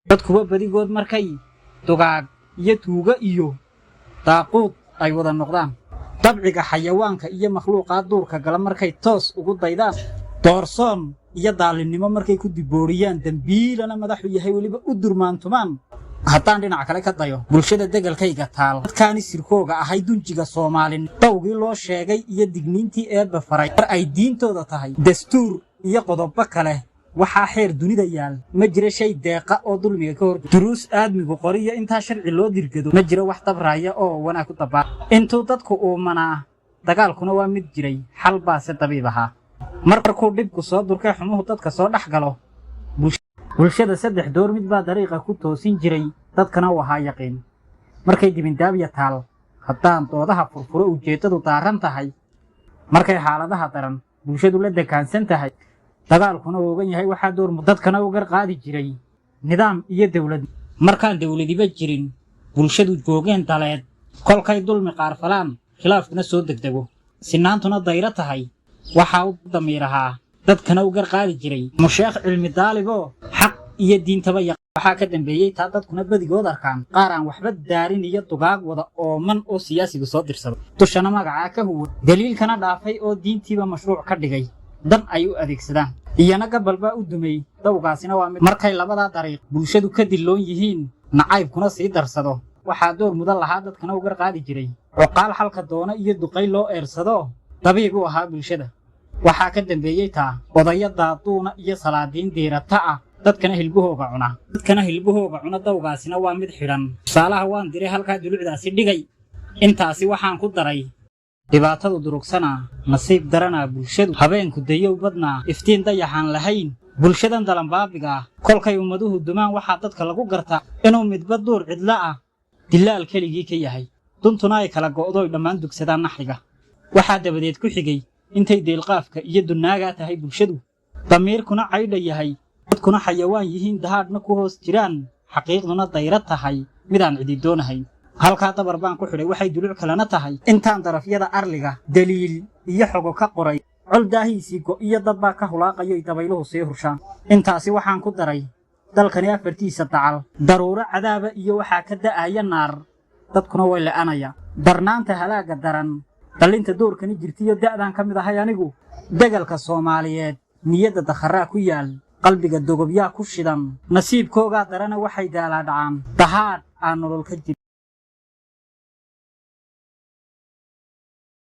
dadkuwa badigood markay dugaag iyo tuuga iyo daaquud ay wada noqdaan dabciga xayawaanka iyo makhluuqa duurka gala markay toos ugu daydaan doorsoon iyo daalinimo markay ku dibooriyaan dambiilana madaxu yahay waliba u durmaantumaan haddaan dhinac kale ka dayo bulshada degalkayga taal dadkaani sirkooga ahay dunjiga Soomaalin dawgii loo sheegay iyo digniintii eebba faray mar ay diintooda tahay dastuur iyo qodobo kale waxaa xeer dunida yaal ma jira shay deeqa oo dulmiga ka hor duruus aadmigu qoriyo inta sharci loo dirgado ma jira wax tabraaya oo wanaag ku dabaa intuu dadku uumanaa dagaalkuna waa mid jiray xal baase dabiib ahaa markuu dhibku soo durkay xumuhu dadka soo dhex galo bulshada saddex door mid baa dariiqa ku toosin jiray dadkana waxa yaqiin markay dibindaabiya taal haddaan doodaha furfuro ujeedadu daaran tahay markay xaaladaha daran bulshadu la dekaansan tahay dagaalkuna oogan yahay waxa door dadkana u garqaadi jiray nidaam iyo dawlad markaan dawladiba jirin bulshadu joogeen daleed kolkay dulmi qaarfalaan khilaafkuna soo degdego sinaantuna dayra tahay waxa uu damiiraha dadkana u garqaadi jiray musheekh cilmi daalibo xaq iyo diintaba waxa ka dambeeyay taa dadkuna badigood arkaan qaar aan waxba daarin iyo dugaag wada ooman oo siyaasiga soo dirsado tushana magaca ka huwa daliilkana dhaafay oo diintiiba mashruuc ka dhigay dan ay u adeegsadaan iyana gabalba u dumay dawgaasina waa mid markay labada dariiq bulshadu ka diloon yihiin nacaybkuna sii darsado waxa door mudan lahaa dadkana u garqaadi jiray cuqaal halka doona iyo duqay loo eersado dabiib u ahaa bulshada waxa ka dambeeyay taa odaya daaduuna iyo salaadiin diirata ah dadkana hilbahooga cuna dawgaasina waa mid xidhan tusaalaha waan diray halka dulucdaasi dhigay intaasi waxaan ku daray dhibaatadu durugsana nasiib darana bulshadu habeenku dayow badna iftiin dayaxan lahayn bulshadan dalanbaabiga kolkay ummaduhu dumaan waxa dadka lagu gartaa inuu midba door cidla ah dilaal keligii ka yahay duntuna ay kala go'do dhammaan dugsadaan naxiga waxa dabadeed ku xigay intay deelqaafka iyo dunaaga tahay bulshadu damiirkuna caydha yahay dadkuna xayawaan yihiin dahaadna ku hoos jiraan xaqiiqduna dayra tahay midaan cidi doonahay halka dabar baan ku xidhay waxay duluc kalena tahay intaan darafyada arliga daliil iyo xogo ka qoray col daahiisi go iyo dabba ka hulaaqayo dabayluhu sii hurshaan intaasi waxaan ku daray dalkani afartiisa dacal daruuro cadaaba iyo waxa ka da'aya naar dadkuna way la'anaya darnaanta halaaga daran dalinta doorkani jirtiyo da'dan ka mid ahay anigu degalka Soomaaliyeed niyada dakhara ku yaal qalbiga dogobyaa ku shidan nasiibkooga darana waxay daala dhacaan dahaad aan nolol ka jir